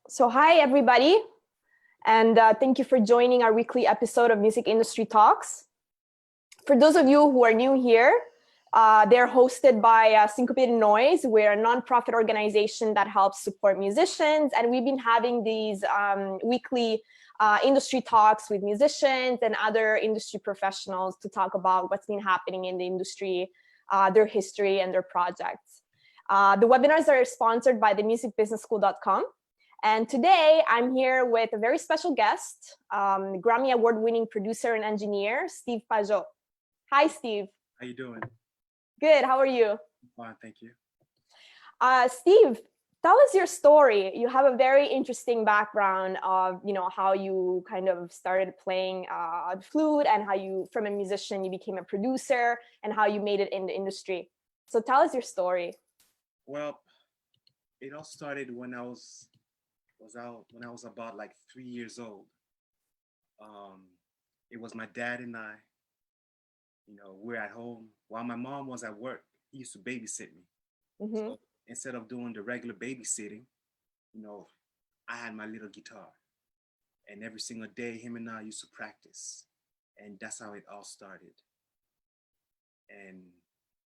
So hi, everybody, and thank you for joining our weekly episode of Music Industry Talks. For those of you who are new here, they're hosted by Syncopated Noize. We're a nonprofit organization that helps support musicians, and we've been having these weekly industry talks with musicians and other industry professionals to talk about what's been happening in the industry, their history, and their projects. The webinars are sponsored by themusicbusinessschool.com. And today I'm here with a very special guest, Grammy Award winning producer and engineer, Steve Pageot. Hi, Steve. How you doing? Good, how are you? Fine, thank you. Steve, tell us your story. You have a very interesting background of, how you kind of started playing the flute and how you, from a musician, you became a producer and how you made it in the industry. So tell us your story. Well, it all started when I was about like 3 years old. It was my dad and I, we're at home while my mom was at work. He used to babysit me. Mm-hmm. So instead of doing the regular babysitting, I had my little guitar, and every single day him and I used to practice, and that's how it all started. And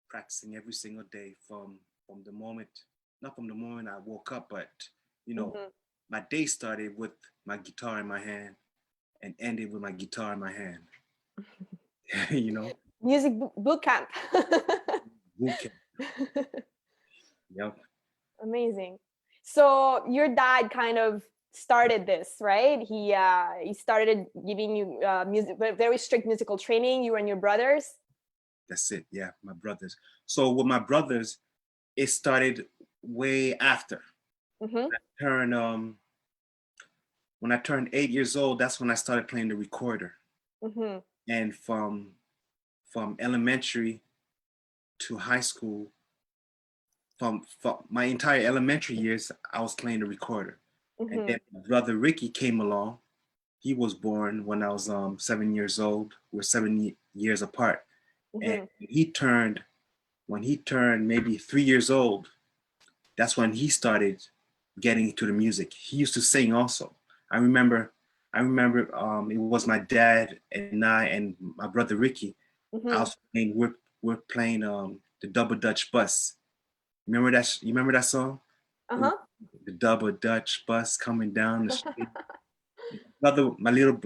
practicing every single day from the moment, not from the moment I woke up, but Mm-hmm. my day started with my guitar in my hand and ended with my guitar in my hand. Music boot camp. Boot camp. Yep. Amazing. So your dad kind of started this, right? He started giving you very strict musical training, you and your brothers. That's it. Yeah, my brothers. So with my brothers, it started way after. Mm-hmm. When I turned 8 years old, that's when I started playing the recorder. Mm-hmm. And from elementary to high school, from my entire elementary years, I was playing the recorder. Mm-hmm. And then my brother Ricky came along. He was born when I was 7 years old. We're 7 years apart. Mm-hmm. And when he turned maybe 3 years old, that's when he started getting into the music. He used to sing also. I remember it was my dad and I and my brother Ricky. Mm-hmm. I was playing, we're playing the Double Dutch Bus. Remember that? You remember that song? Uh-huh. The Double Dutch Bus coming down the street. My little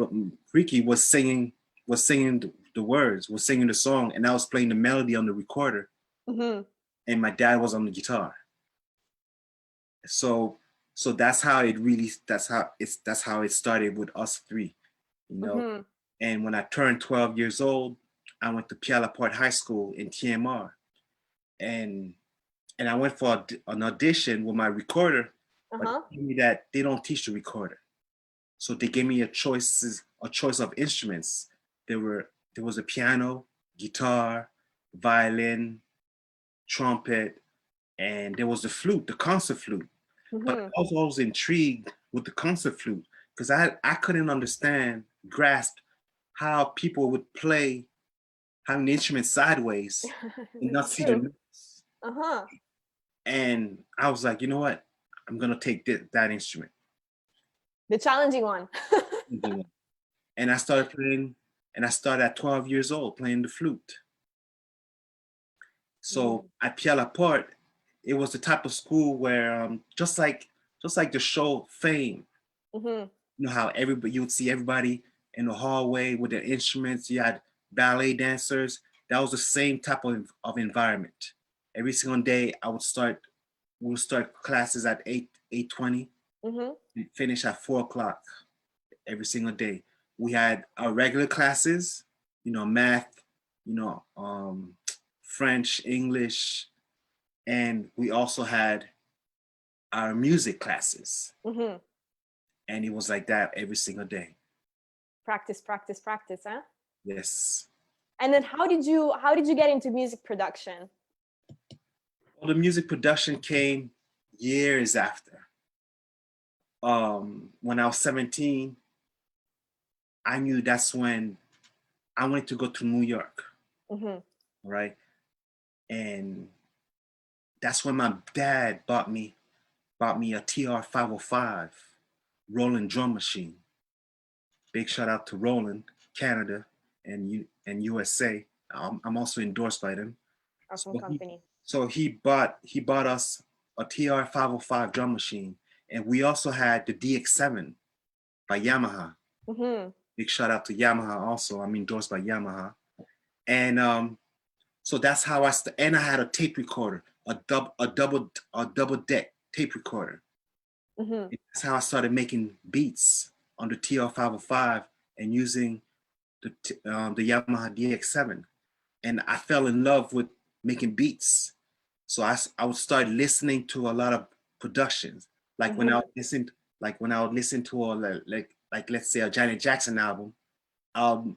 Ricky was singing the words, was singing the song, and I was playing the melody on the recorder. Mm-hmm. And my dad was on the guitar. So that's how it started with us three, Mm-hmm. And when I turned 12 years old, I went to Pierre Laporte High School in TMR, and I went for an audition with my recorder, but Uh-huh. they told me that they don't teach the recorder. So they gave me a choice of instruments. There was a piano, guitar, violin, trumpet, and there was the flute, the concert flute. But Mm-hmm. I was always intrigued with the concert flute because I couldn't grasp how people would play having the instrument sideways and not see the True. notes. Uh-huh. And I was like, you know what? I'm gonna take that instrument. The challenging one. And I started playing, and I started at 12 years old playing the flute. So at Pierre Laporte, it was the type of school where just like the show Fame, Mm-hmm. how you would see everybody in the hallway with their instruments. You had ballet dancers. That was the same type of environment. Every single day we would start classes at 8:20, Mm-hmm. and finish at 4 o'clock every single day. We had our regular classes, math, French, English, and we also had our music classes. Mm-hmm. And it was like that every single day. Practice, huh? Yes. And then how did you get into music production? Well, the music production came years after. When I was 17, I knew that's when I wanted to go to New York. Mm-hmm. Right? And that's when my dad bought me a TR 505. Roland drum machine. Big shout out to Roland, Canada, and USA. I'm also endorsed by them. Awesome company. So he bought us a TR 505 drum machine, and we also had the DX7 by Yamaha. Big shout out to Yamaha also. I'm endorsed by Yamaha, and so that's how and I had a tape recorder, a double deck tape recorder. That's how I started making beats on the TR 505 and using the Yamaha DX7, and I fell in love with making beats. So I would start listening to a lot of productions, like when I would listen to like let's say a Janet Jackson album, I'll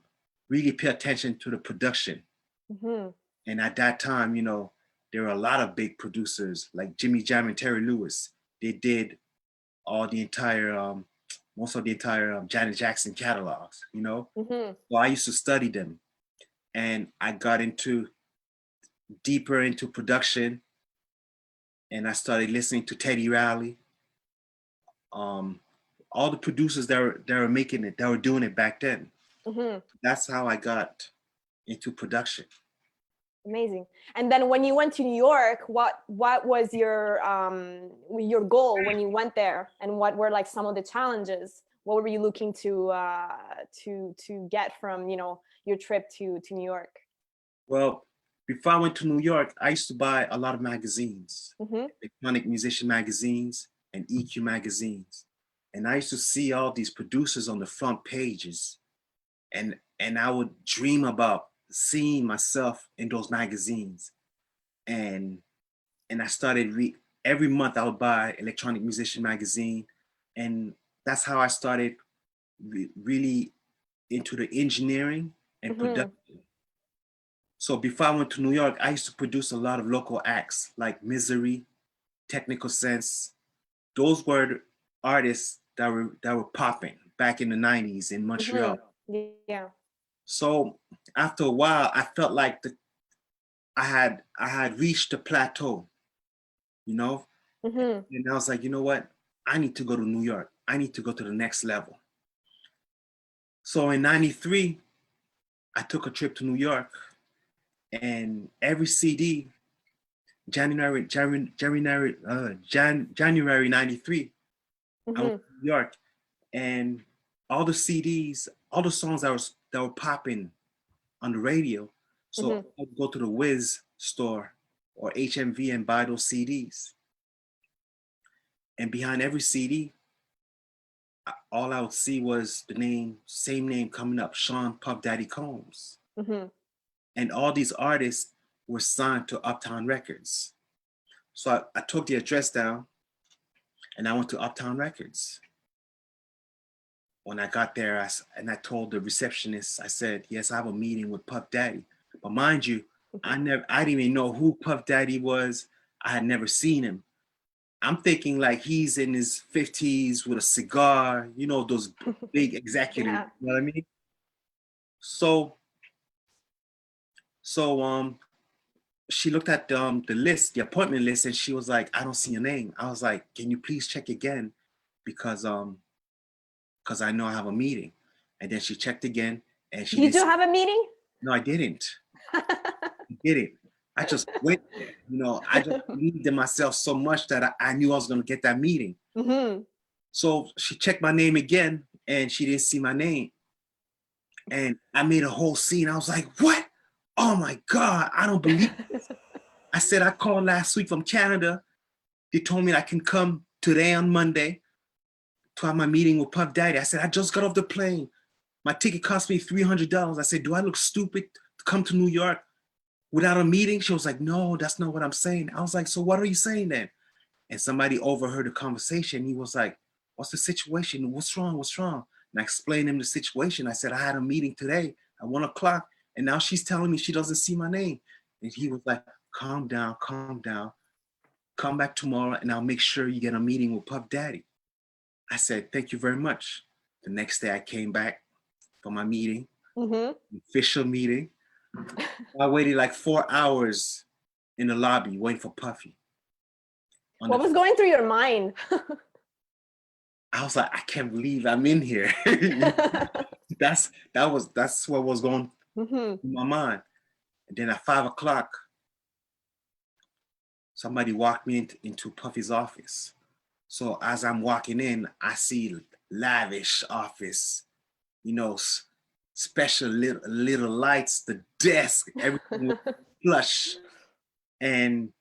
really pay attention to the production. And at that time, you know, there were a lot of big producers like Jimmy Jam and Terry Lewis. They did all the entire most of the entire Janet Jackson catalogs, you know. So I used to study them, and I got deeper into production, and I started listening to Teddy Riley, all the producers that were making it, that were doing it back then. That's how I got into production. Amazing. And then when you went to New York, what was your goal when you went there, and what were like some of the challenges? What were you looking to get from, you know, your trip to New York? Well, before I went to New York, I used to buy a lot of magazines, electronic musician magazines and EQ magazines. And I used to see all these producers on the front pages, and I would dream about seeing myself in those magazines. And I started every month I would buy electronic musician magazine, and that's how I started really into the engineering and production. So before I went to New York, I used to produce a lot of local acts like Misery, Technical Sense. Those were the artists that were popping back in the 90s in Montreal. Yeah. So after a while, I felt like I had reached the plateau, you know? And I was like, you know what? I need to go to New York. I need to go to the next level. So in 93, I took a trip to New York, and every CD, January 93, I went to New York, and all the CDs, all the songs that were popping on the radio. So I'd go to the Wiz store or HMV and buy those CDs. And behind every CD, all I would see was the same name coming up, Sean Puff Daddy Combs. And all these artists were signed to Uptown Records. So I took the address down, and I went to Uptown Records. When I got there, I told the receptionist, I said, yes, I have a meeting with Puff Daddy. But mind you, I didn't even know who Puff Daddy was. I had never seen him. I'm thinking like he's in his 50s with a cigar, you know, those big executives, you know what I mean? So she looked at the list, the appointment list, and she was like, I don't see your name. I was like, can you please check again? Because I know I have a meeting. And then she checked again, and she You do have a meeting? No, I didn't. I didn't. I just went there. You know, I just believed in myself so much that I knew I was going to get that meeting. So she checked my name again, and she didn't see my name. And I made a whole scene. I was like, what? Oh my God, I don't believe this. I said, I called last week from Canada. They told me I can come today on Monday to have my meeting with Puff Daddy. I said, I just got off the plane. My ticket cost me $300. I said, do I look stupid to come to New York without a meeting? She was like, no, that's not what I'm saying. I was like, so what are you saying then? And somebody overheard the conversation. He was like, what's the situation? What's wrong? What's wrong? And I explained him the situation. I said, I had a meeting today at 1 o'clock, and now she's telling me she doesn't see my name. And he was like, calm down, calm down. Come back tomorrow, and I'll make sure you get a meeting with Puff Daddy. I said, thank you very much. The next day I came back for my meeting, official meeting. I waited like 4 hours in the lobby waiting for Puffy. What was going through your mind? I was like, I can't believe I'm in here. that's what was going through my mind. And then at 5 o'clock, somebody walked me into Puffy's office. So as I'm walking in, I see lavish office, you know, special little lights, the desk, everything was plush, and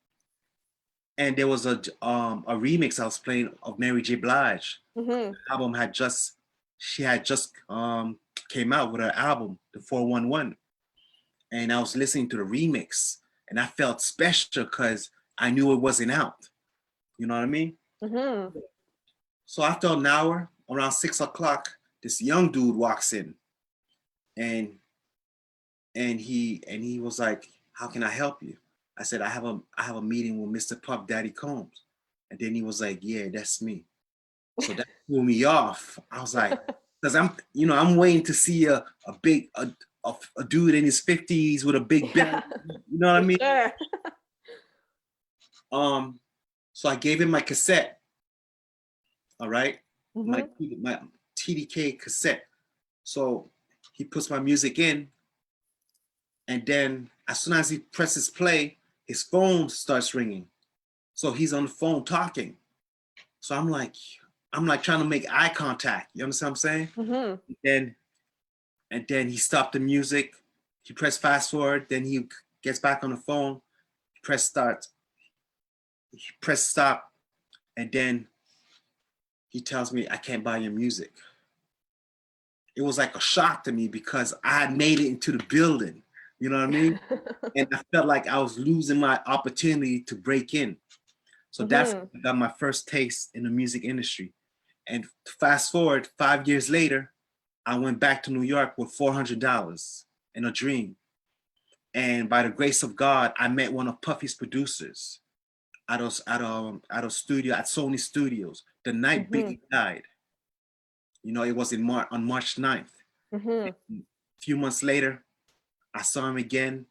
there was a remix I was playing of Mary J. Blige. The album had just came out with her album, the 411, and I was listening to the remix, and I felt special because I knew it wasn't out. You know what I mean? So after an hour, around 6 o'clock, this young dude walks in, and he was like, "How can I help you?" I said, "I have a meeting with Mr. Puff Daddy Combs," and then he was like, "Yeah, that's me." So that threw me off. I was like, because I'm waiting to see a big a dude in his 50s with a big belly. You know what I mean? Sure. So I gave him my cassette. All right, my TDK cassette. So he puts my music in, and then as soon as he presses play, his phone starts ringing. So he's on the phone talking. So I'm like trying to make eye contact. You understand what I'm saying? And then he stopped the music. He pressed fast forward. Then he gets back on the phone. Press start. He pressed stop, and then he tells me, "I can't buy your music." It was like a shock to me because I had made it into the building. You know what I mean? And I felt like I was losing my opportunity to break in. So that's I got my first taste in the music industry. And fast forward 5 years later, I went back to New York with $400 in a dream. And by the grace of God, I met one of Puffy's producers at a studio at Sony Studios the night Biggie died. You know, it was on March 9th. A few months later, I saw him again,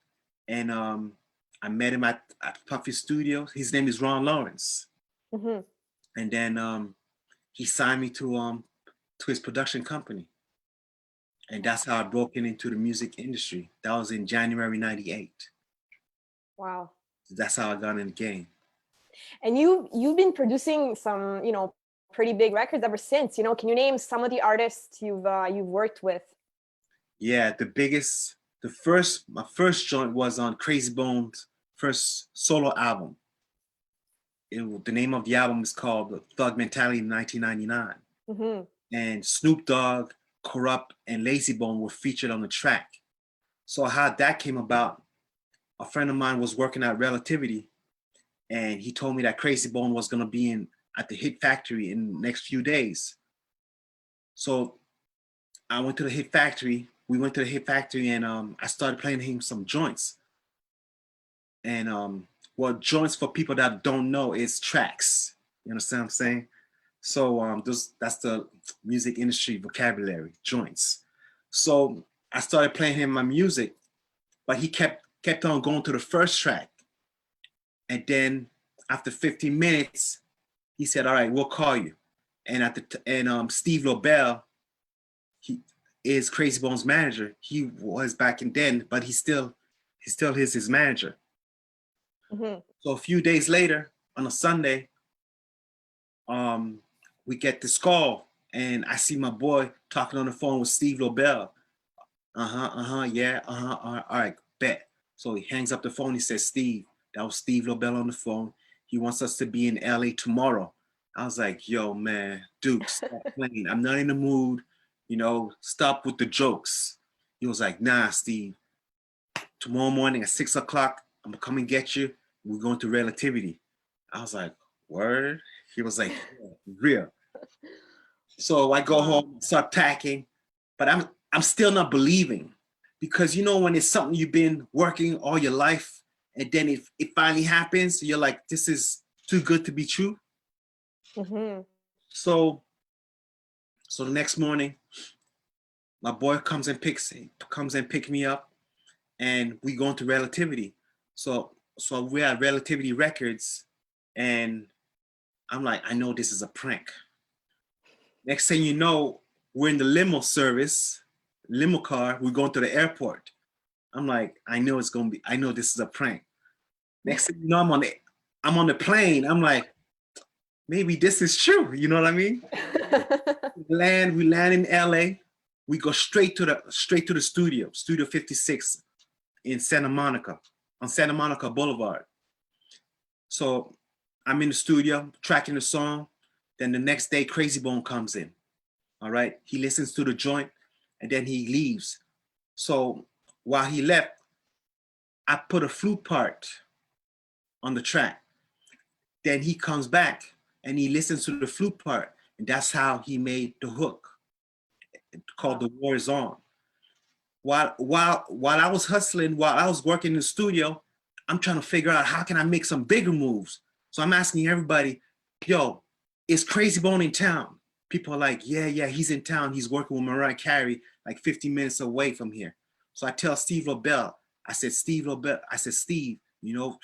and I met him at Puffy's studio. His name is Ron Lawrence. And then he signed me to his production company. And that's how I broke into the music industry. That was in January 98. Wow. That's how I got in the game. And you've been producing some, pretty big records ever since. Can you name some of the artists you've worked with? Yeah, my first joint was on Krayzie Bone's first solo album. The name of the album is called Thug Mentality 1999. And Snoop Dogg, Kurupt, and Layzie Bone were featured on the track. So how that came about, a friend of mine was working at Relativity, and he told me that Krayzie Bone was gonna be at the Hit Factory in the next few days. So I went to the Hit Factory. We went to the Hit Factory, and I started playing him some joints. And joints, for people that don't know, is tracks. You understand what I'm saying? So that's the music industry vocabulary, joints. So I started playing him my music, but he kept on going to the first track. And then after 15 minutes, he said, "All right, we'll call you." And Steve Lobel, he is Krayzie Bone's manager. He was back in then, but he still is his manager. So a few days later, on a Sunday, we get this call, and I see my boy talking on the phone with Steve Lobel. Yeah, all right, bet. So he hangs up the phone. He says, "Steve, that was Steve Lobel on the phone. He wants us to be in LA tomorrow." I was like, "Yo, man, Duke, stop playing. I'm not in the mood. Stop with the jokes." He was like, "Nah, Steve. Tomorrow morning at 6 o'clock, I'm gonna come and get you. We're going to Relativity." I was like, "Word?" He was like, "Yeah, real." So I go home, start packing, but I'm still not believing, because when it's something you've been working all your life, and then it finally happens, you're like, this is too good to be true. So the next morning, my boy comes and pick me up, and we go into Relativity. So we're at Relativity Records, and I'm like, I know this is a prank. Next thing you know, we're in the limo service, limo car. We're going to the airport. I'm like, I know it's gonna be. I know this is a prank. Next thing you know, I'm on the plane. I'm like, maybe this is true. You know what I mean? We land in LA. We go straight to the studio, Studio 56 in Santa Monica, on Santa Monica Boulevard. So I'm in the studio tracking the song. Then the next day, Krayzie Bone comes in. All right. He listens to the joint and then he leaves. So while he left, I put a flute part on the track. Then he comes back and he listens to the flute part. And that's how he made the hook called The War Is On. While I was hustling, while I was working in the studio, I'm trying to figure out how can I make some bigger moves. So I'm asking everybody, yo, is Krayzie Bone in town? People are like, yeah, he's in town. He's working with Mariah Carey, like 50 minutes away from here. So I tell Steve LaBelle, I said, Steve, you know,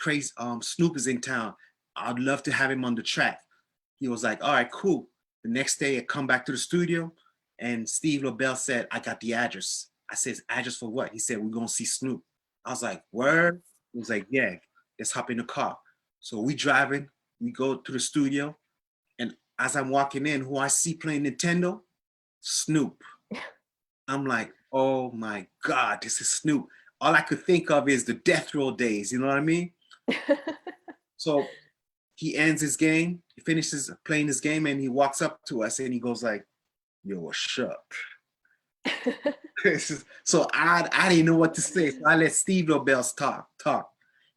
Snoop is in town. I'd love to have him on the track. He was like, all right, cool. The next day I come back to the studio and Steve LaBelle said, I got the address. I said, address for what? He said, we're going to see Snoop. I was like, word? He was like, yeah, let's hop in the car. So we driving, we go to the studio. And as I'm walking in, who I see playing Nintendo? Snoop. I'm like, oh my God, this is Snoop. All I could think of is the death row days, you know what I mean? So he ends his game, he finishes playing his game, and he walks up to us and he goes like, yo, what's up? So I didn't know what to say. So I let Steve LaBelle talk.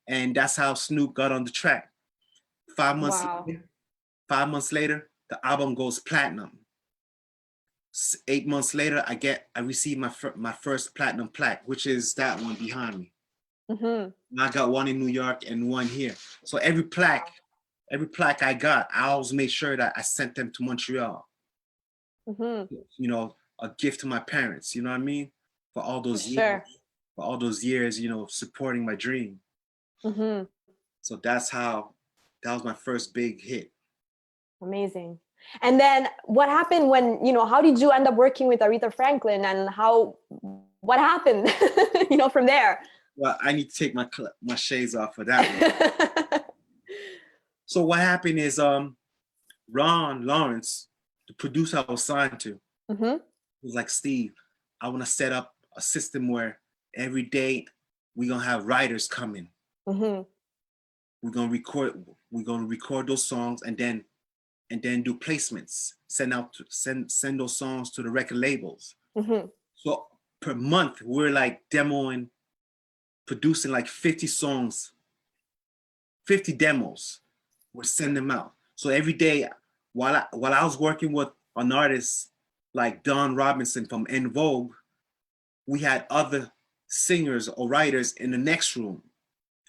And that's how Snoop got on the track. 5 months Wow. later, 5 months later, the album goes platinum. 8 months later, I receive my first platinum plaque, which is that one behind me. Mm-hmm. I got one in New York and one here. So every plaque I got, I always made sure that I sent them to Montreal. Mm-hmm. You know, a gift to my parents. You know what I mean? For all those years, sure. For all those years, you know, supporting my dream. Mm-hmm. So that was my first big hit. Amazing. And then what happened when, you know, how did you end up working with Aretha Franklin and what happened, you know, from there? Well, I need to take my shades off for that one. So what happened is Ron Lawrence, the producer I was signed to, was like, Steve, I want to set up a system where every day we're going to have writers coming. Mm-hmm. We're going to record those songs and then do placements, send those songs to the record labels. Mm-hmm. So per month, we're like producing like 50 songs, 50 demos. We're sending them out. So every day, while I was working with an artist like Don Robinson from En Vogue, we had other singers or writers in the next room.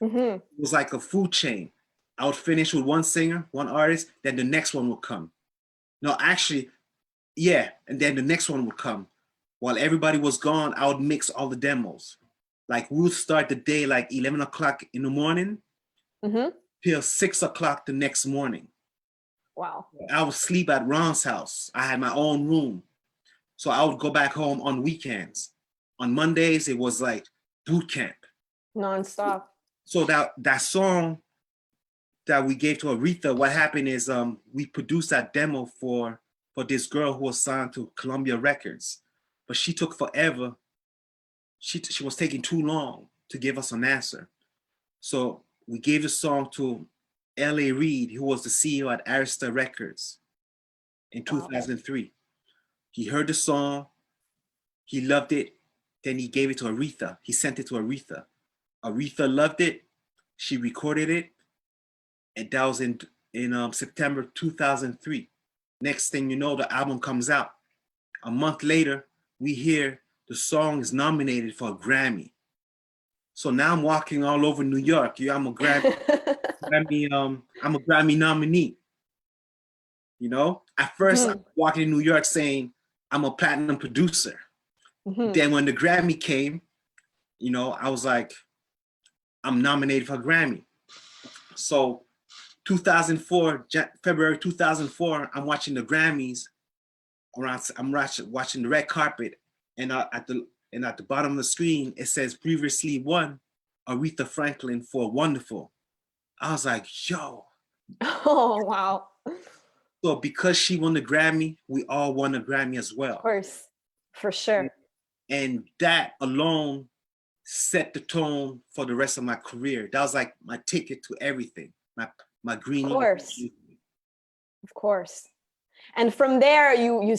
Mm-hmm. It was like a food chain. I would finish with one singer, one artist, then the next one would come. No, actually, yeah, and then the next one would come. While everybody was gone, I would mix all the demos. Like we would start the day like 11 o'clock in the morning till 6 o'clock the next morning. Wow. I would sleep at Ron's house. I had my own room. So I would go back home on weekends. On Mondays, it was like boot camp. Non-stop. So that song that we gave to Aretha, what happened is we produced that demo for this girl who was signed to Columbia Records. But she took forever. She was taking too long to give us an answer. So we gave the song to L.A. Reid, who was the CEO at Arista Records in 2003. He heard the song, he loved it, then he gave it to Aretha. He sent it to Aretha. Aretha loved it, she recorded it, and that was in September 2003. Next thing you know, the album comes out. A month later, we hear the song is nominated for a Grammy. So now I'm walking all over New York. Yeah, I'm a Grammy, I'm a Grammy nominee. You know, at first I'm walking in New York saying I'm a platinum producer. Then when the Grammy came, you know, I was like, I'm nominated for a Grammy. So 2004, February 2004, I'm watching the Grammys watching the red carpet, and at the bottom of the screen it says previously won Aretha Franklin for Wonderful. I was like, yo. Oh, wow. So because she won the Grammy, we all won a Grammy as well. Of course, for sure. And that alone set the tone for the rest of my career. That was like my ticket to everything. My green light. Of course. And from there, you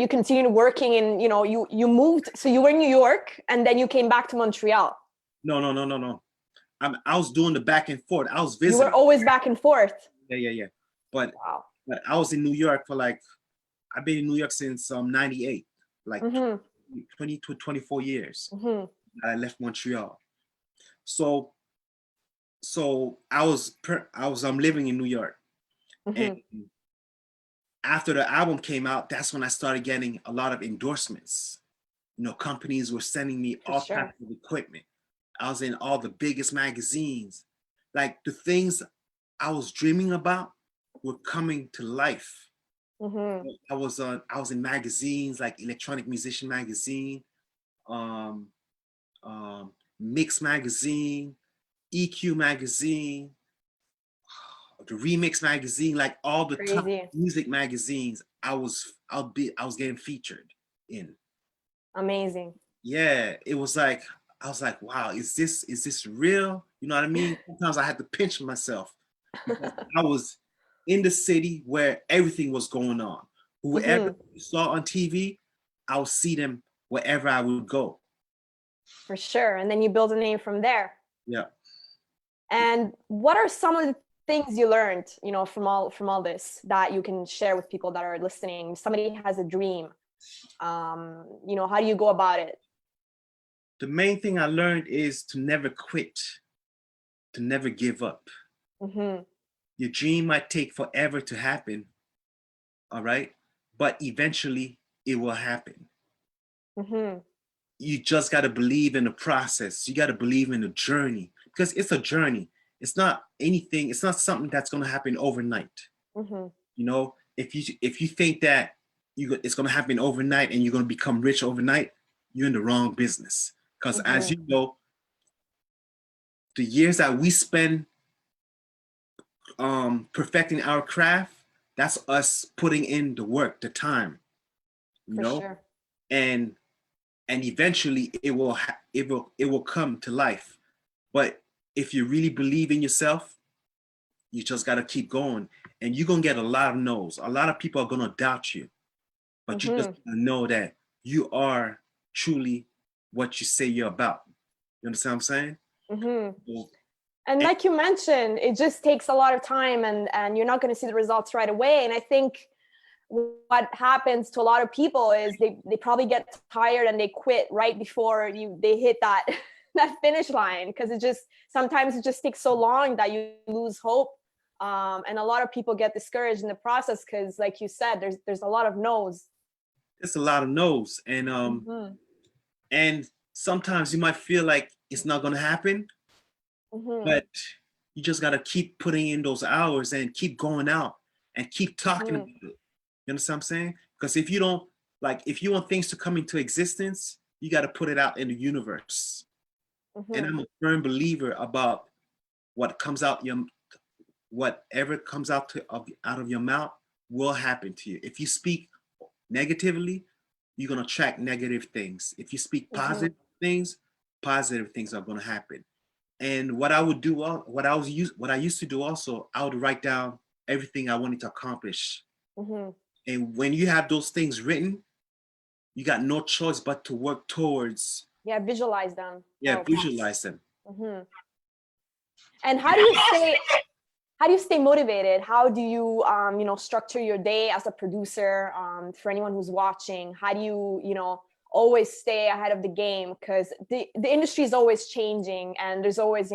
continued working in, you moved. So you were in New York and then you came back to Montreal. No. I was doing the back and forth. I was visiting. You were always back and forth. Yeah. But, wow. But I was in New York for I've been in New York since 98, 20 to 24 years. I left Montreal. So I was living in New York. And after the album came out, that's when I started getting a lot of endorsements. Companies were sending me all types of equipment. I was in all the biggest magazines. Like the things I was dreaming about were coming to life. I was in magazines like Electronic Musician Magazine, Mix Magazine, EQ Magazine, the Remix Magazine, like all the top music magazines. I was getting featured in. Amazing. Yeah, it was like I was like, wow, is this real? You know what I mean? Sometimes I had to pinch myself. I was in the city where everything was going on. Whoever you saw on TV, I would see them wherever I would go. For sure. And then you build a name from there. Yeah. And what are some of the things you learned, from all this that you can share with people that are listening? Somebody has a dream. How do you go about it? The main thing I learned is to never quit, to never give up. Your dream might take forever to happen, all right? But eventually it will happen. You just got to believe in the process. You got to believe in the journey, because it's a journey. It's not anything. It's not something that's going to happen overnight. If you think that it's going to happen overnight and you're going to become rich overnight, you're in the wrong business. Because as you know, the years that we spend perfecting our craft, that's us putting in the work, the time, Sure. and eventually it will come to life. But if you really believe in yourself, you just got to keep going, and you're going to get a lot of no's. A lot of people are going to doubt you, but you just know that you are truly what you say you're about. You understand what I'm saying? And like you mentioned, it just takes a lot of time, and you're not going to see the results right away. And I think what happens to a lot of people is they probably get tired and they quit right before they hit that finish line, because sometimes it just takes so long that you lose hope. And a lot of people get discouraged in the process because, like you said, there's a lot of no's. It's a lot of no's, and sometimes you might feel like it's not going to happen, but you just got to keep putting in those hours and keep going out and keep talking about it. You understand what I'm saying? Because if you want things to come into existence, you got to put it out in the universe. And I'm a firm believer about whatever comes out of your mouth will happen to you. If you speak negatively, you're going to attract negative things. If you speak positive things are going to happen. And what I used to do also, I would write down everything I wanted to accomplish. And when you have those things written, you got no choice but to work towards. Yeah, visualize them. Visualize them. And how do you stay motivated? How do you structure your day as a producer? For anyone who's watching, how do you always stay ahead of the game? Because the industry is always changing, and there's always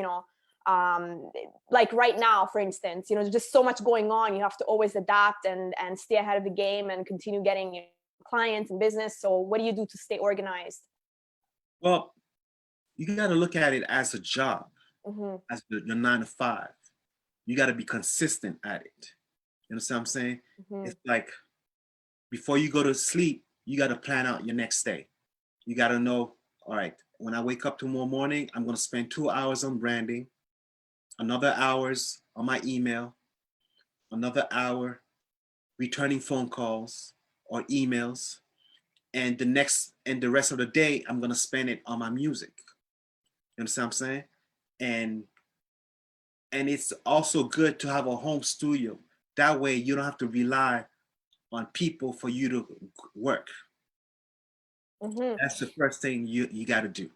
like right now, for instance, there's just so much going on. You have to always adapt and stay ahead of the game and continue getting clients and business. So what do you do to stay organized? Well, you got to look at it as a job, as your 9 to 5. You got to be consistent at it. You understand what I'm saying? It's like before you go to sleep, you got to plan out your next day. You got to know, all right, when I wake up tomorrow morning, I'm going to spend 2 hours on branding, another hours on my email, another hour returning phone calls or emails, and the rest of the day, I'm going to spend it on my music. You understand what I'm saying? And it's also good to have a home studio. That way you don't have to rely on people for you to work. That's the first thing you got to do.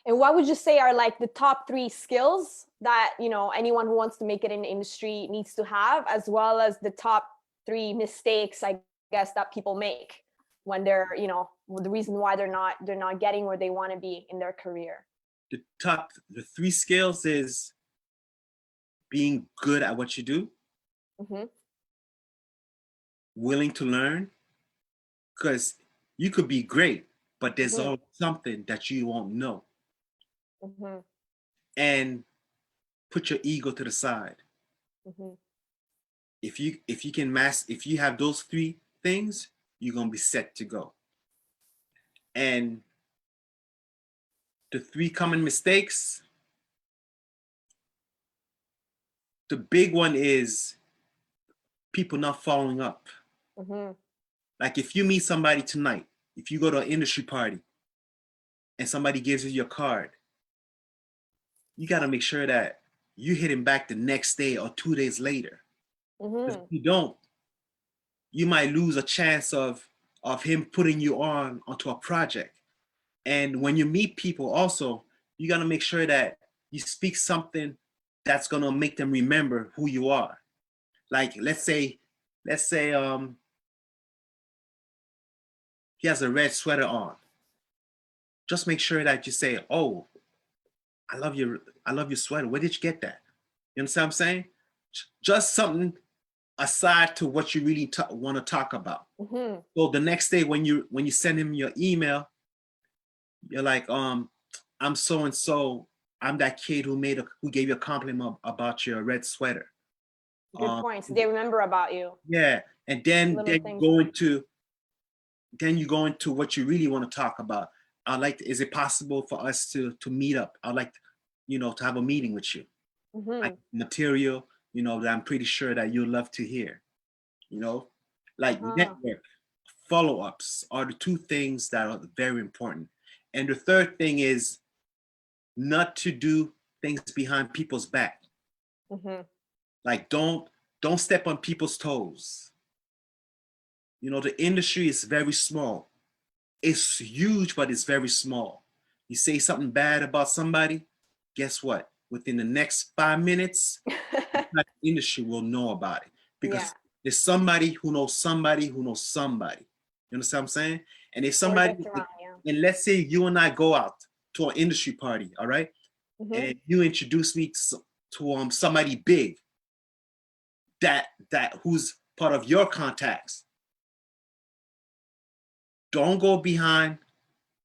And what would you say are like the top 3 skills that, you know, anyone who wants to make it in the industry needs to have, as well as the top 3 mistakes, I guess, that people make when they're, you know, the reason why they're not getting where they want to be in their career? The 3 skills is being good at what you do, willing to learn, because you could be great, but there's always something that you won't know. And put your ego to the side. If you have those 3 things, you're gonna be set to go. And the 3 common mistakes, the big one is people not following up. Like if you meet somebody tonight, if you go to an industry party and somebody gives you your card, you got to make sure that you hit him back the next day or 2 days later. If you don't, you might lose a chance of him putting you onto a project. And when you meet people also, you got to make sure that you speak something that's going to make them remember who you are. Like let's say he has a red sweater on. Just make sure that you say, "Oh, I love your sweater. Where did you get that?" You understand what I'm saying? Just something aside to what you really want to talk about. So the next day when you send him your email, you're like, I'm so and so. I'm that kid who gave you a compliment about your red sweater. Good point. So they remember about you. Yeah, and then you go into what you really want to talk about. Is it possible for us to meet up? I'd like, to have a meeting with you. Like material, that I'm pretty sure that you'll love to hear. Network, follow-ups are the 2 things that are very important. And the third thing is not to do things behind people's back. Like don't step on people's toes. The industry is very small. It's huge, but it's very small. You say something bad about somebody, guess what? Within the next 5 minutes, the industry will know about it, because there's somebody who knows somebody who knows somebody. You understand what I'm saying? And if somebody, and let's say you and I go out to an industry party, all right? And you introduce me to somebody big that who's part of your contacts. Don't go behind.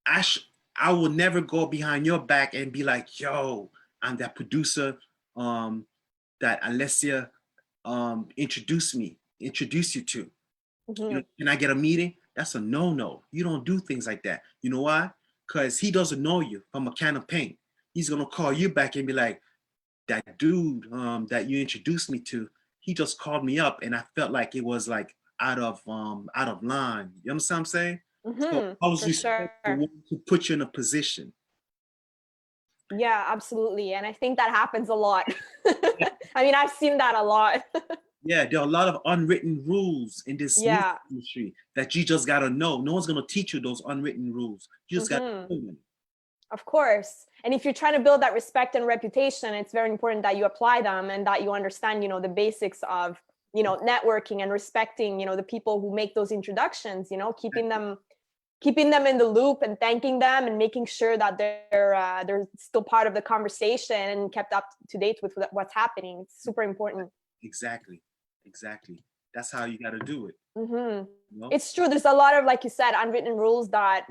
I will never go behind your back and be like, "Yo, I'm that producer that Alessia introduced you to. Can I get a meeting?" That's a no-no. You don't do things like that. You know why? Because he doesn't know you from a can of paint. He's gonna call you back and be like, "That dude that you introduced me to, he just called me up and I felt like it was like out of line." You understand what I'm saying? So I was respectful to put you in a position. Yeah, absolutely. And I think that happens a lot. I mean, I've seen that a lot. Yeah, there are a lot of unwritten rules in this industry that you just gotta know. No one's gonna teach you those unwritten rules. You just gotta know them. Of course. And if you're trying to build that respect and reputation, it's very important that you apply them and that you understand, the basics of, networking and respecting, the people who make those introductions, keeping them in the loop and thanking them and making sure that they're still part of the conversation and kept up to date with what's happening. It's super important. Exactly. That's how you got to do it. It's true. There's a lot of, like you said, unwritten rules that,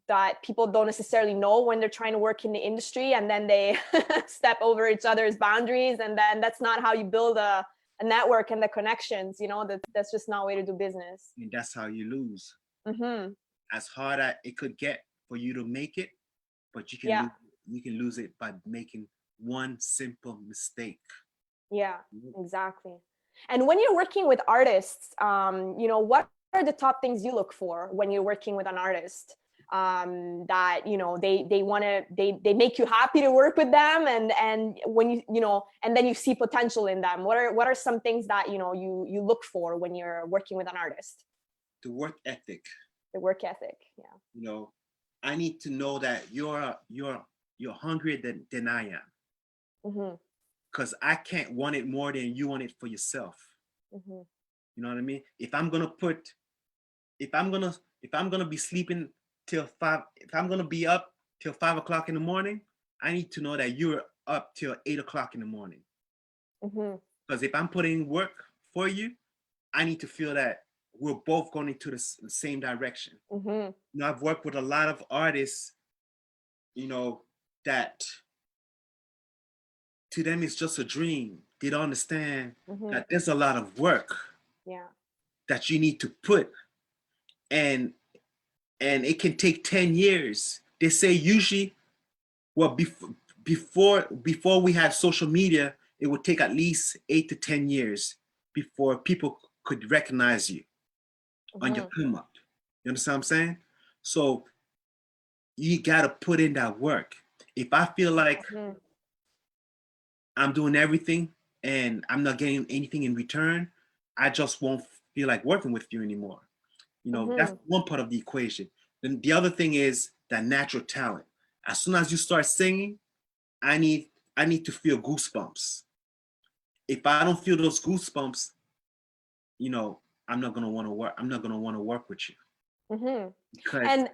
that people don't necessarily know when they're trying to work in the industry, and then they step over each other's boundaries. And then that's not how you build a a network and the connections, you know, that's just not a way to do business. And that's how you lose. Mm-hmm. As hard as it could get for you to make it, but you can lose it by making one simple mistake. Yeah, exactly. And when you're working with artists, you know, what are the top things you look for when you're working with an artist? That, you know, they make you happy to work with them, and when you know, and then you see potential in them. What are some things that, you know, you look for when you're working with an artist? The work ethic. The work ethic, yeah. You know, I need to know that you're hungrier than I am. Mm-hmm. Because I can't want it more than you want it for yourself. Mm-hmm. You know what I mean? If I'm gonna be sleeping till 5, if I'm gonna be up till 5 o'clock in the morning, I need to know that you're up till 8 o'clock in the morning. Mm-hmm. Because if I'm putting work for you, I need to feel that we're both going into the same direction. Mm-hmm. You know, I've worked with a lot of artists, you know, that to them it's just a dream. They don't understand that there's a lot of work that you need to put, and it can take 10 years. They say usually, well, before we had social media, it would take at least 8 to 10 years before people could recognize you on your come up. You understand what I'm saying? So you got to put in that work. If I feel like I'm doing everything and I'm not getting anything in return, I just won't feel like working with you anymore. You know, that's one part of the equation. Then the other thing is that natural talent. As soon as you start singing, I need to feel goosebumps. If I don't feel those goosebumps, you know, I'm not gonna want to work. I'm not gonna want to work with you. Because, and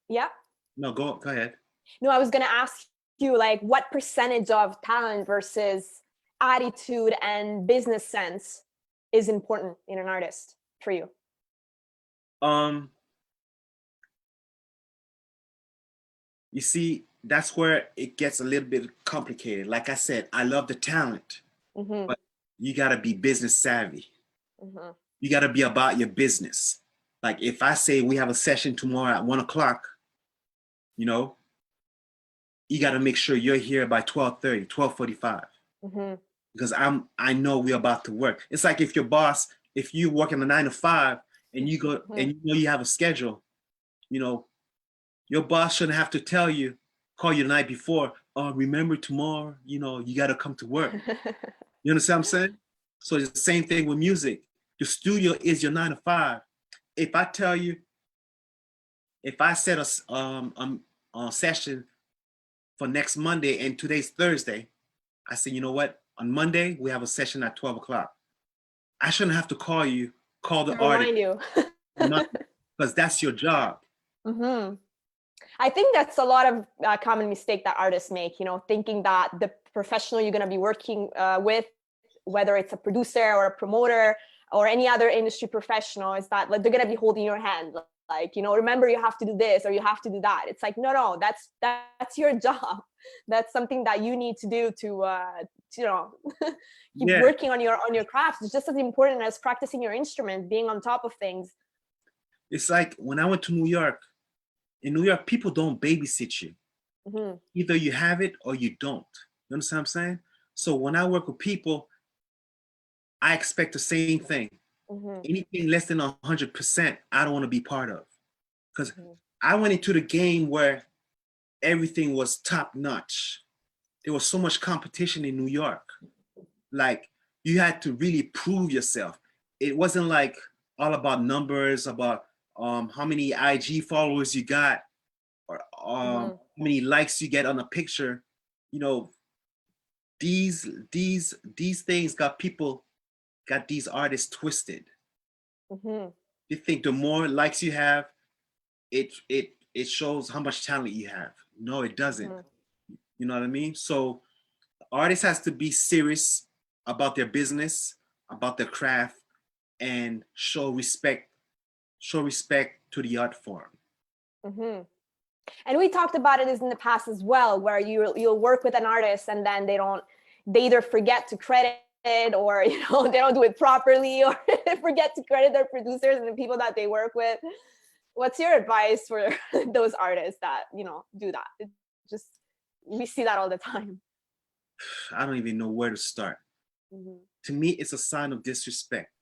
yeah. No, go ahead. No, I was gonna ask you, like, what percentage of talent versus attitude and business sense is important in an artist for you? You see, that's where it gets a little bit complicated. Like I said, I love the talent, but you gotta be business savvy. You gotta be about your business. Like if I say we have a session tomorrow at 1 o'clock, you know, you gotta make sure you're here by 12:30, 12:45. Because I know we're about to work. It's like if your boss, if you work in a 9 to 5 and you go and you know you have a schedule, you know, your boss shouldn't have to call you the night before, oh, remember tomorrow, you know, you got to come to work. You understand what I'm saying? So it's the same thing with music. The studio is your 9 to 5. If I tell you, if I set a session for next Monday and today's Thursday, I say, you know what? On Monday, we have a session at 12 o'clock. I shouldn't have to call the artist. Remind you. Because that's your job. I think that's a lot of common mistake that artists make, you know, thinking that the professional you're going to be working with, whether it's a producer or a promoter or any other industry professional, is that like they're going to be holding your hand. Like, you know, remember you have to do this or you have to do that. It's like, no, that's your job. That's something that you need to do to you know, keep working on your craft. It's just as important as practicing your instrument, being on top of things. It's like when I went to New York. In New York, people don't babysit you. Either you have it or you don't. You understand what I'm saying? So when I work with people, I expect the same thing. Anything less than 100%, I don't want to be part of. Because I went into the game where everything was top notch. There was so much competition in New York. Like you had to really prove yourself. It wasn't like all about numbers, about how many IG followers you got, or how many likes you get on a picture. You know, these things got these artists twisted. You think the more likes you have, it shows how much talent you have. No, it doesn't. You know what I mean? So artists has to be serious about their business, about their craft, and show respect to the art form. And we talked about it in the past as well, where you'll work with an artist and then they either forget to credit or they don't do it properly, or forget to credit their producers and the people that they work with. What's your advice for those artists that do that? It just, we see that all the time. I don't even know where to start. To me, it's a sign of disrespect,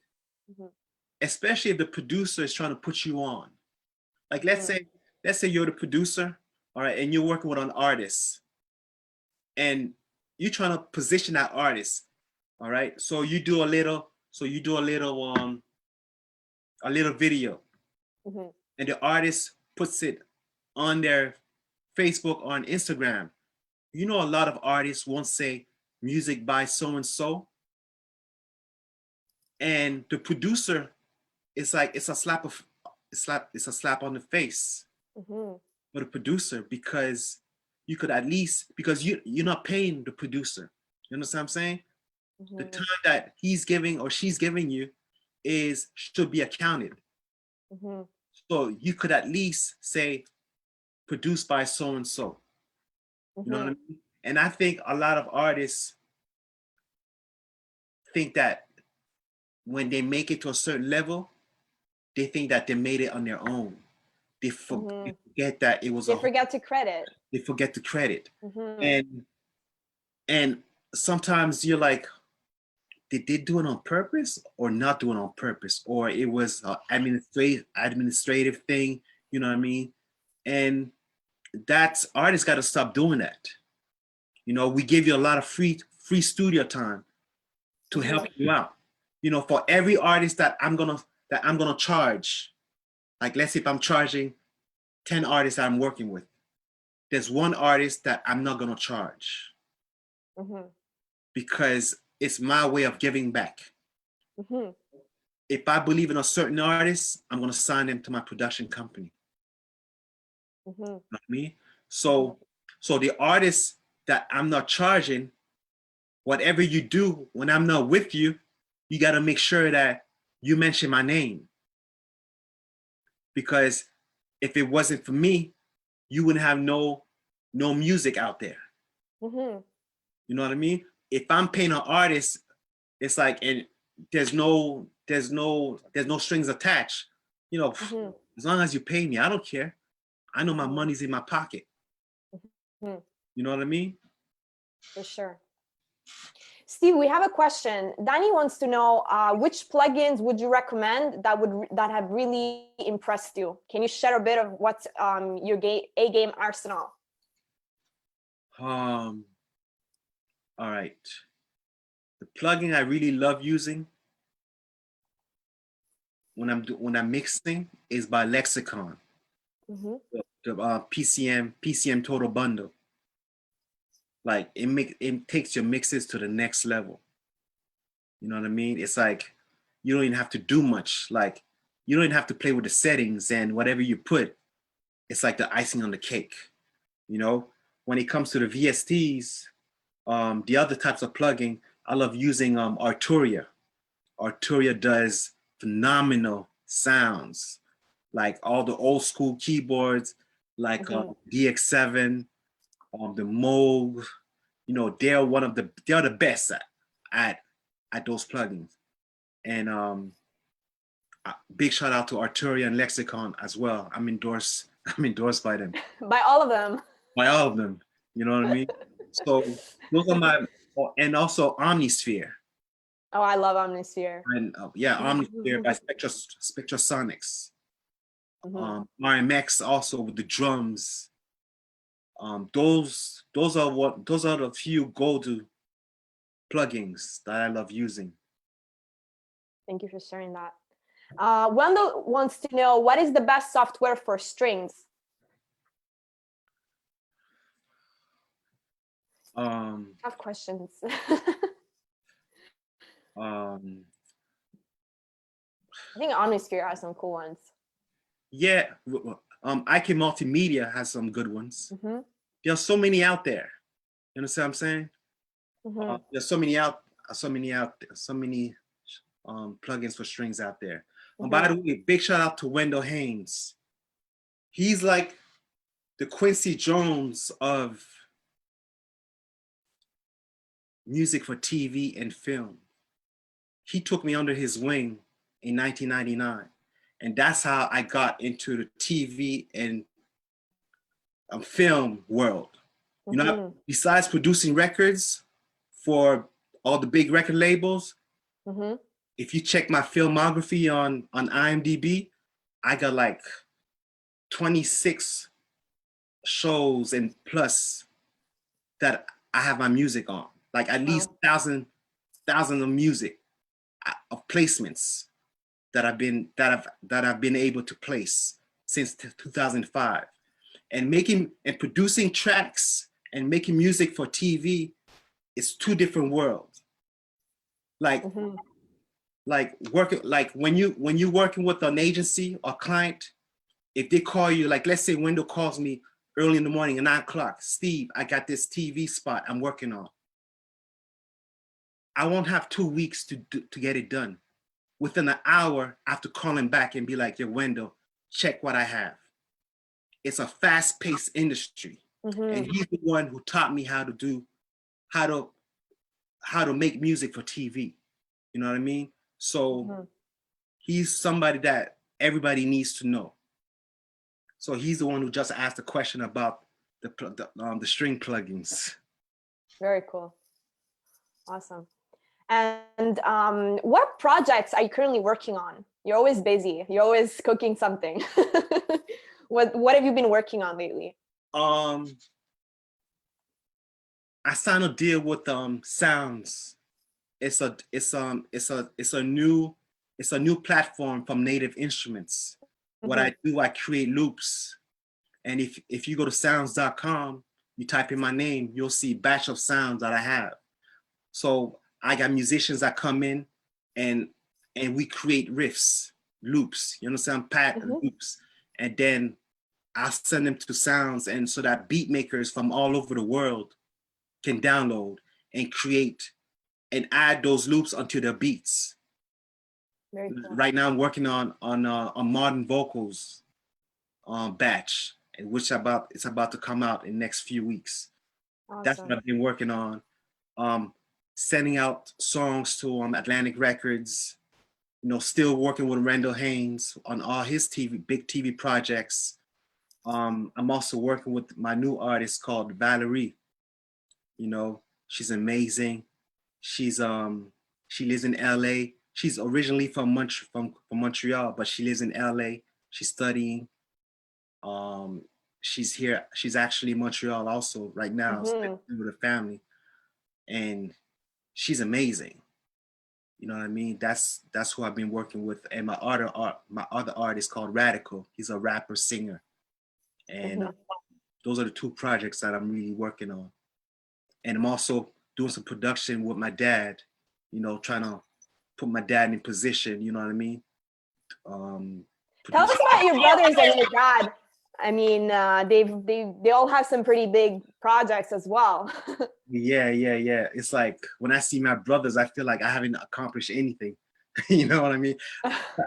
especially if the producer is trying to put you on. Like, let's say you're the producer, all right, and you're working with an artist, and you're trying to position that artist, all right. So you do a little video, and the artist puts it on their Facebook or on Instagram. A lot of artists won't say music by so and so, and the producer, it's a slap on the face for the producer, because you could at least, because you're not paying the producer. You understand what I'm saying? The time that he's giving or she's giving you should be accounted. So you could at least say produced by so and so. You know what I mean? And I think a lot of artists think that when they make it to a certain level, they think that they made it on their own. They forget that it was. They forget to credit. They forget to credit, and sometimes you're like, did they do it on purpose or not do it on purpose, or it was an administrative thing? You know what I mean? And that's, artists got to stop doing that. We give you a lot of free studio time to help you out. For every artist that I'm gonna charge, like, let's say if I'm charging 10 artists that I'm working with, there's one artist that I'm not gonna charge, because it's my way of giving back. If I believe in a certain artist, I'm gonna sign them to my production company. You know what I mean? So the artists that I'm not charging, whatever you do when I'm not with you, you got to make sure that you mention my name. Because if it wasn't for me, you wouldn't have no music out there. You know what I mean? If I'm paying an artist, it's like, and there's no strings attached. As long as you pay me, I don't care. I know my money's in my pocket. You know what I mean? For sure. Steve, we have a question. Danny wants to know which plugins would you recommend that have really impressed you? Can you share a bit of what's your A-game arsenal? All right. The plugin I really love using when I'm mixing is by Lexicon. The PCM Total Bundle. Like, it takes your mixes to the next level. You know what I mean? It's like, you don't even have to do much. Like, you don't even have to play with the settings, and whatever you put, it's like the icing on the cake. When it comes to the VSTs, the other types of plugin, I love using Arturia. Arturia does phenomenal sounds, like all the old school keyboards, like DX7, the Moog. They're the best at those plugins. And big shout out to Arturia and Lexicon as well. I'm endorsed by them. By all of them. By all of them. You know what I mean? So those are my, and also Omnisphere. Oh, I love Omnisphere. And Omnisphere by Spectrasonics. RMX also with the drums. Those are the few go-to plugins that I love using. Thank you for sharing that. Wendell wants to know, what is the best software for strings? Tough questions. I think Omnisphere has some cool ones. Yeah, IK Multimedia has some good ones. There's so many out there. You understand what I'm saying? There's so many plugins for strings out there. By the way, big shout out to Wendell Haynes. He's like the Quincy Jones of music for TV and film. he took me under his wing in 1999. And that's how I got into the TV and film world. You know, besides producing records for all the big record labels, if you check my filmography on IMDb, I got like 26 shows and plus that I have my music on. Like at least thousand of music of placements that I've been able to place since 2005. And making and producing tracks and making music for TV is two different worlds. Like working, like when you working with an agency or client, if they call you, like let's say Wendell calls me early in the morning at 9 o'clock, Steve, I got this TV spot I'm working on. I won't have 2 weeks to get it done. Within an hour, I have to call him back and be like, yo, Wendell, check what I have. It's a fast-paced industry. And he's the one who taught me how to make music for TV. You know what I mean? So he's somebody that everybody needs to know. So he's the one who just asked the question about the string plugins. Very cool. Awesome. And what projects are you currently working on? You're always busy. You're always cooking something. What have you been working on lately? I signed a deal with Sounds. It's a new platform from Native Instruments. What I do, I create loops. And if you go to sounds.com, you type in my name, you'll see a batch of sounds that I have. So I got musicians that come in and we create riffs, loops, you understand, loops. And then I'll send them to Sounds, and so that beat makers from all over the world can download and create and add those loops onto their beats. Very cool. Right now I'm working on modern vocals batch, which it's about to come out in the next few weeks. Awesome. That's what I've been working on. Sending out songs to Atlantic Records, you know, still working with Randall Haynes on all his big TV projects. I'm also working with my new artist called Valerie. You know, she's amazing. She lives in LA. She's originally from Montreal, but she lives in LA. She's studying. She's here. She's actually in Montreal also right now, with her family, and she's amazing. You know what I mean? That's who I've been working with. And my other artist called Radical. He's a rapper singer, and those are the two projects that I'm really working on. And I'm also doing some production with my dad. You know, trying to put my dad in position. You know what I mean? Tell us about your brothers and your dad. I mean, they all have some pretty big projects as well. Yeah. It's like when I see my brothers, I feel like I haven't accomplished anything. You know what I mean?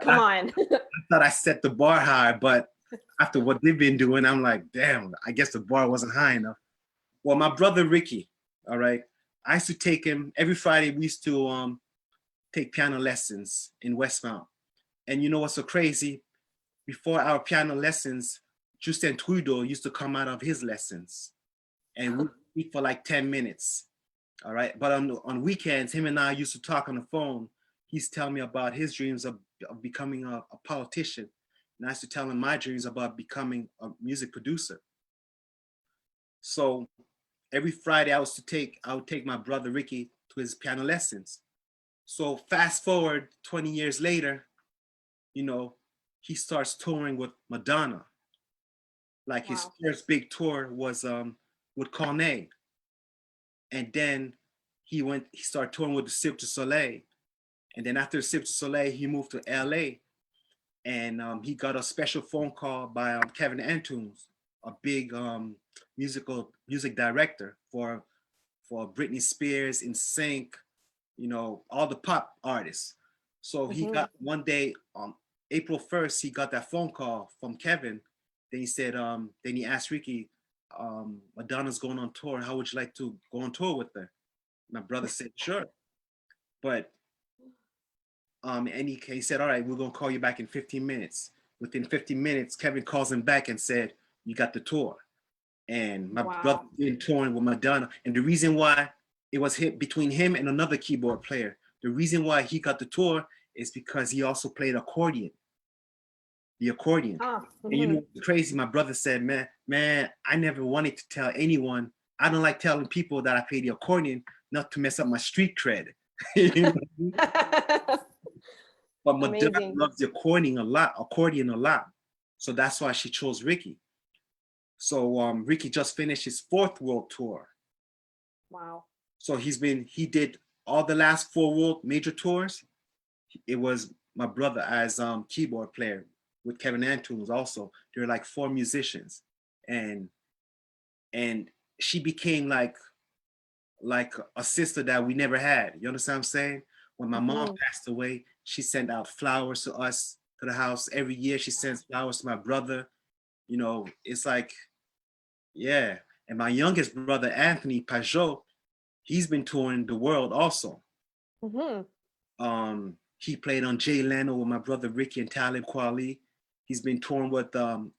Come on. I thought I set the bar high, but after what they've been doing, I'm like, damn, I guess the bar wasn't high enough. Well, my brother Ricky, all right, I used to take him every Friday. We used to take piano lessons in Westmount. And you know what's so crazy? Before our piano lessons, Justin Trudeau used to come out of his lessons and we'd speak for like 10 minutes. All right. But on weekends, him and I used to talk on the phone. He's telling me about his dreams of becoming a politician. And I used to tell him my dreams about becoming a music producer. So every Friday I would take my brother Ricky to his piano lessons. So fast forward 20 years later, you know, he starts touring with Madonna. Like his first big tour was with Corneille. And then he started touring with the Cirque du Soleil. And then after Cirque du Soleil, he moved to LA. And he got a special phone call by Kevin Antunes, a big music director for Britney Spears, NSYNC, you know, all the pop artists. So he got one day on April 1st, he got that phone call from Kevin. Then he said, then he asked Ricky, Madonna's going on tour. How would you like to go on tour with her? My brother said, sure. But And he said, all right, we're gonna call you back in 15 minutes. Within 15 minutes, Kevin calls him back and said, you got the tour. And my brother Wow. been touring with Madonna. And the reason why it was hit between him and another keyboard player, the reason why he got the tour is because he also played accordion, the accordion. Ah, And you mhm. know, crazy, my brother said, man, I never wanted to tell anyone. I don't like telling people that I play the accordion, not to mess up my street cred. You know what I mean? But Madonna Amazing. loves the accordion a lot. So that's why she chose Ricky. So Ricky just finished his 4th world tour. Wow. So he did all the last 4 world major tours. It was my brother as keyboard player with Kevin Antunes also. There were like 4 musicians. And she became like a sister that we never had. You understand what I'm saying? When my mom Mhm. passed away, she sent out flowers to us to the house every year. She sends flowers to my brother. You know, it's like, yeah. And my youngest brother, Anthony Pageot, he's been touring the world also. Mhm. He played on Jay Leno with my brother Ricky and Talib Kweli. He's been touring with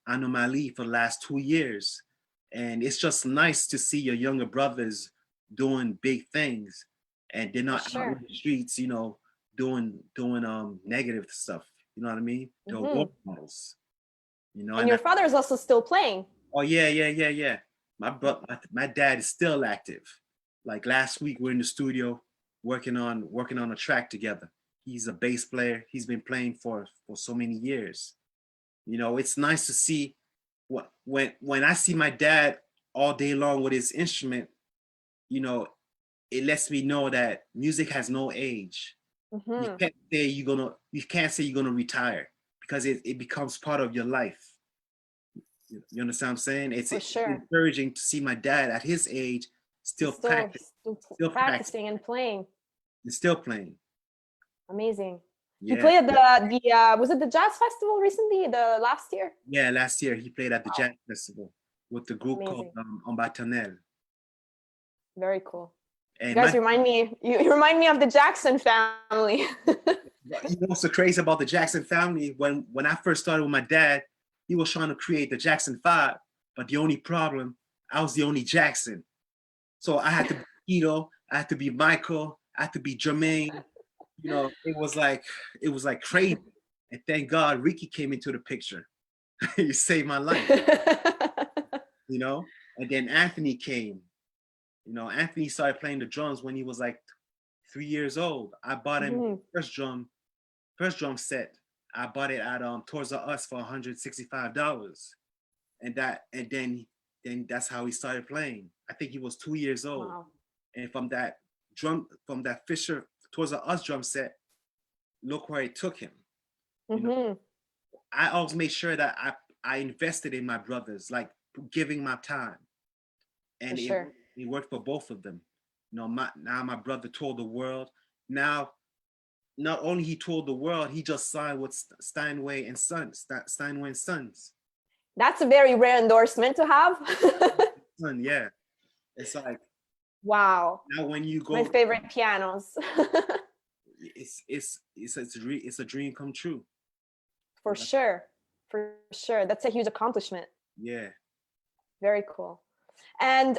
Anomaly for the last 2 years. And it's just nice to see your younger brothers doing big things and they're For not out in sure. the streets, you know, doing negative stuff. You know what I mean? They're Mhm. role models, you know, And and your father is also still playing. oh yeah. My dad is still active. Like last week we're in the studio working on a track together. He's a bass player. He's been playing for so many years. You know, it's nice to see when I see my dad all day long with his instrument, you know, it lets me know that music has no age. Mhm. You can't say you're gonna retire because it becomes part of your life. You understand what I'm saying? For It's sure. encouraging to see my dad at his age He's still still, practice, still still practice, practicing and playing. and still playing. Amazing. He Yeah, played at the was it the jazz festival recently, the last year? yeah. Last year he played at the Wow. jazz festival with the group called Amazing. Ambatonel. Very cool. You And guys my, remind me, you remind me of the Jackson family. you know what's so crazy about the Jackson family? When I first started with my dad, he was trying to create the Jackson 5, but the only problem, I was the only Jackson. So I had to be Tito, I had to be Michael, I had to be Jermaine. You know, it was like crazy. And thank God Ricky came into the picture. He saved my life, you know? And then Anthony came. You know, Anthony started playing the drums when he was like 3 years old. I bought him Mhm. first drum set. I bought it at Toys R Us for $165. And then that's how he started playing. I think he was 2 years old. Wow. And from that Fisher Toys R Us drum set, look where it took him. You know, Hmm. I always made sure that I invested in my brothers, like giving my time. For And sure. it worked for both of them. You know, now my brother toured the world. Now, not only he toured the world, he just signed with Steinway and Sons. Steinway and Sons. That's a very rare endorsement to have. Son, yeah. It's like Wow. now when you My go, favorite pianos. it's a dream come true. For sure. For sure. That's a huge accomplishment. Yeah. Very cool. And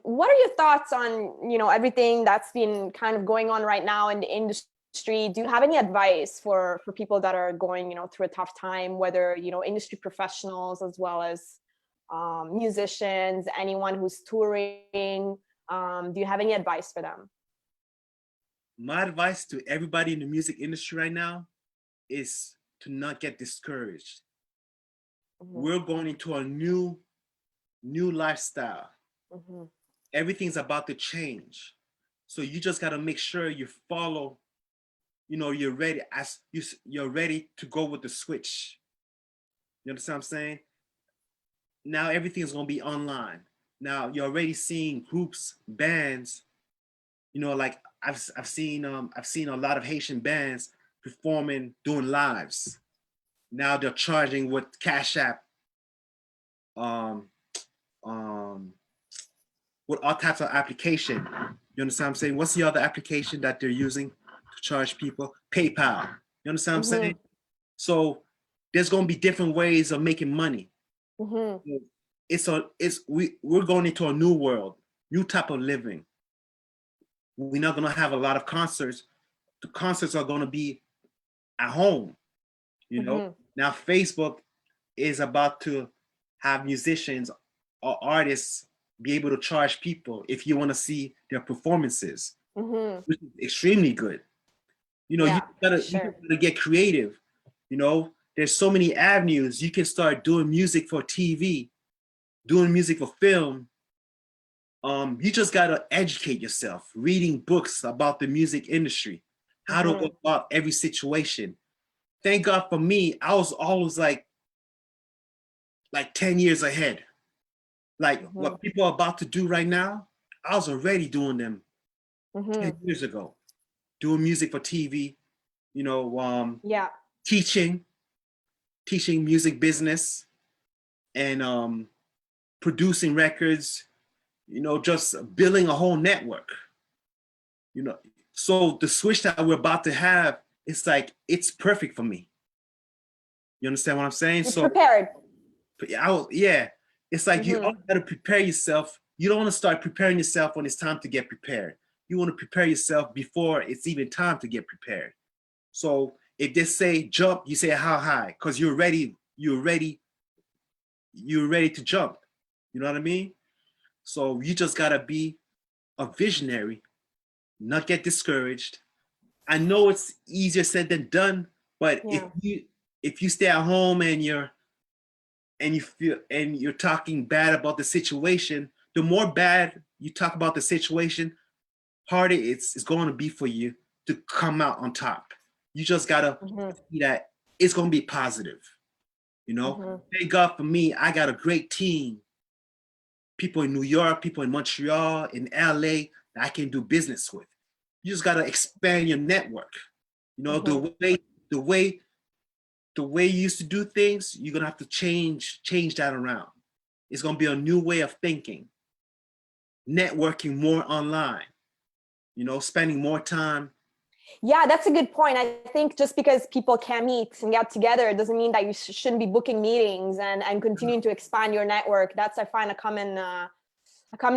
what are your thoughts on, everything that's been kind of going on right now in the industry? Do you have any advice for people that are going, through a tough time, whether, industry professionals as well as musicians, anyone who's touring? Do you have any advice for them? My advice to everybody in the music industry right now is to not get discouraged. Hmm. We're going into a new lifestyle. Hmm. Everything's about to change. So you just got to make sure you follow, you're ready you're ready to go with the switch. You understand what I'm saying? Now everything's going to be online. Now you're already seeing groups, bands, like I've seen a lot of Haitian bands performing, doing lives. Now they're charging with Cash App, um, um, with all types of application. You understand what I'm saying? What's the other application that they're using? charge people? PayPal. You understand what I'm saying? So there's gonna be different ways of making money. We're going into a new world, new type of living. We're not gonna have a lot of concerts. The concerts are gonna be at home. You know, now Facebook is about to have musicians or artists be able to charge people if you want to see their performances, which is extremely good. You know, you gotta get creative. You know, there's so many avenues. You can start doing music for TV, doing music for film. You just gotta educate yourself, reading books about the music industry, how to go about every situation. Thank God for me, I was always like 10 years ahead. Like what people are about to do right now, I was already doing them 10 years ago. Doing music for TV, you know, teaching music business and producing records, you know, just building a whole network. You know, so the switch that we're about to have, it's like, it's perfect for me. You understand what I'm saying? You're prepared. Yeah. It's like you all gotta prepare yourself. You don't want to start preparing yourself when it's time to get prepared. You want to prepare yourself before it's even time to get prepared. So if they say jump, you say how high, because you're ready to jump. You know what I mean? So you just gotta be a visionary, not get discouraged. I know it's easier said than done, but if you stay at home and you're talking bad about the situation, the more bad you talk about the situation, harder it's going to be for you to come out on top. You just gotta see that it's gonna be positive. You know, thank God for me, I got a great team. People in New York, people in Montreal, in LA that I can do business with. You just gotta expand your network. You know, the way you used to do things, you're gonna have to change that around. It's gonna be a new way of thinking. Networking more online, you know, spending more time. Yeah, that's a good point. I think just because people can't meet and get together, it doesn't mean that you shouldn't be booking meetings and continuing to expand your network. That's, I find, a common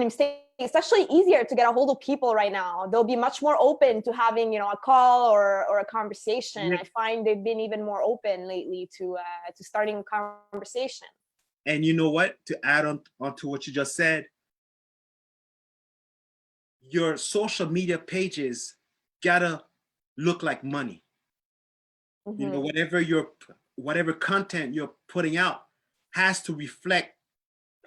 mistake. It's actually easier to get a hold of people right now. They'll be much more open to having, you know, a call or a conversation. I find they've been even more open lately to starting a conversation. And you know what? To add on to what you just said, your social media pages gotta look like money. You know, whatever content you're putting out has to reflect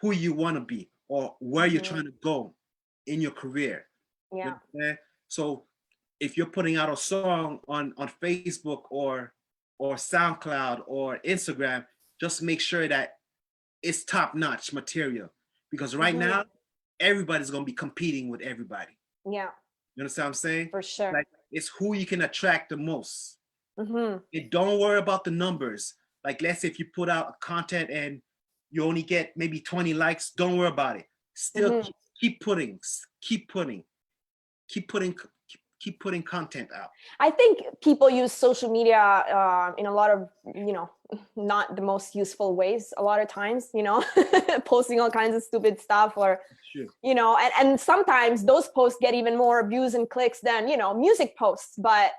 who you want to be or where you're trying to go in your career. Yeah. You know, so if you're putting out a song on Facebook or SoundCloud or Instagram, just make sure that it's top-notch material, because right now everybody's gonna be competing with everybody. Yeah. You understand what I'm saying? For sure. Like, it's who you can attract the most. And don't worry about the numbers. Like, let's say if you put out content and you only get maybe 20 likes, don't worry about it. Still keep putting content out. I think people use social media in a lot of, you know, not the most useful ways a lot of times, you know, posting all kinds of stupid stuff or, you know, and sometimes those posts get even more views and clicks than, you know, music posts. But,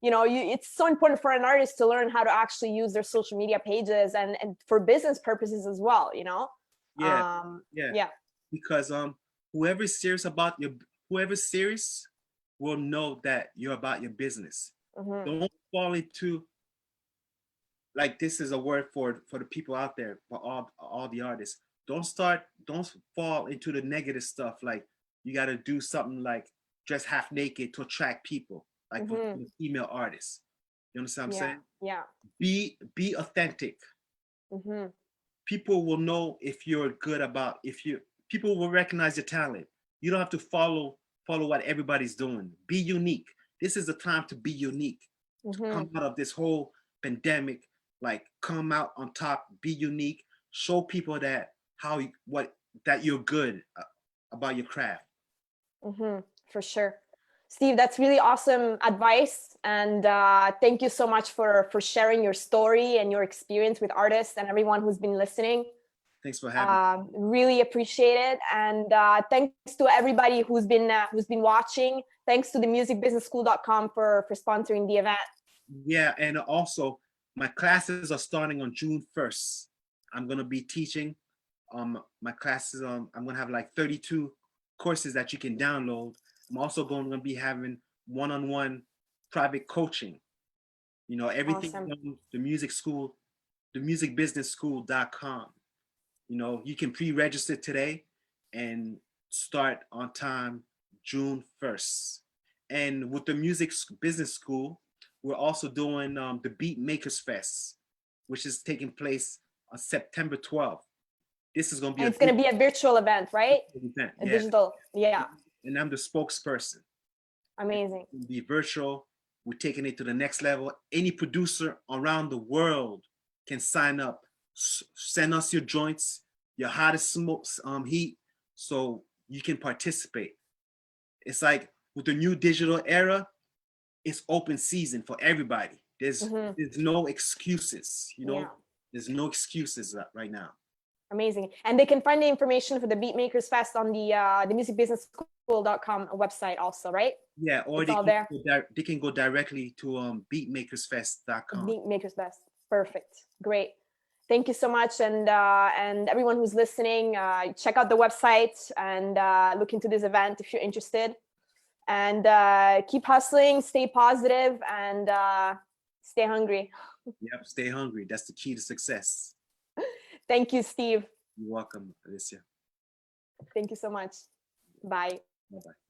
you know, it's so important for an artist to learn how to actually use their social media pages and for business purposes as well, you know? Yeah. Because whoever's serious will know that you're about your business. Don't fall into, like, this is a word for the people out there, for all the artists. Don't fall into the negative stuff. Like, you got to do something like dress half naked to attract people, like for the female artists. You understand what I'm saying? Yeah. Be authentic. People will know if you're good people will recognize your talent. You don't have to follow what everybody's doing. Be unique. This is the time to be unique. To come out of this whole pandemic, like, come out on top, be unique, show people that that you're good about your craft. For sure. Steve, that's really awesome advice. And thank you so much for sharing your story and your experience with artists and everyone who's been listening. Thanks for having me. Really appreciate it. And thanks to everybody who's been watching. Thanks to the musicbusinessschool.com for sponsoring the event. Yeah, and also my classes are starting on June 1st. I'm going to be teaching my classes. I'm going to have like 32 courses that you can download. I'm also going to be having one-on-one private coaching. You know, everything Awesome. from the music school, the musicbusinessschool.com. You know, you can pre-register today and start on time June 1st. And with the Music Business School, we're also doing the Beat Makers Fest, which is taking place on September 12th. This is going to be it's going to be a virtual event, right? Event. A digital, yeah. And I'm the spokesperson. Amazing. It'll be virtual. We're taking it to the next level. Any producer around the world can sign up. Send us your joints, your hottest smokes, heat, so you can participate. It's like with the new digital era, it's open season for everybody. There's no excuses, you know. There's no excuses right now. Amazing. And they can find the information for the Beatmakers Fest on the musicbusinessschool.com website also, right? Yeah, or they can go directly to beatmakersfest.com. Beatmakers Fest. Perfect. Great. Thank you so much. And everyone who's listening, check out the website and look into this event if you're interested. And keep hustling, stay positive, and stay hungry. Yep, stay hungry. That's the key to success. Thank you, Steve. You're welcome, Alicia. Thank you so much. Bye. Bye-bye.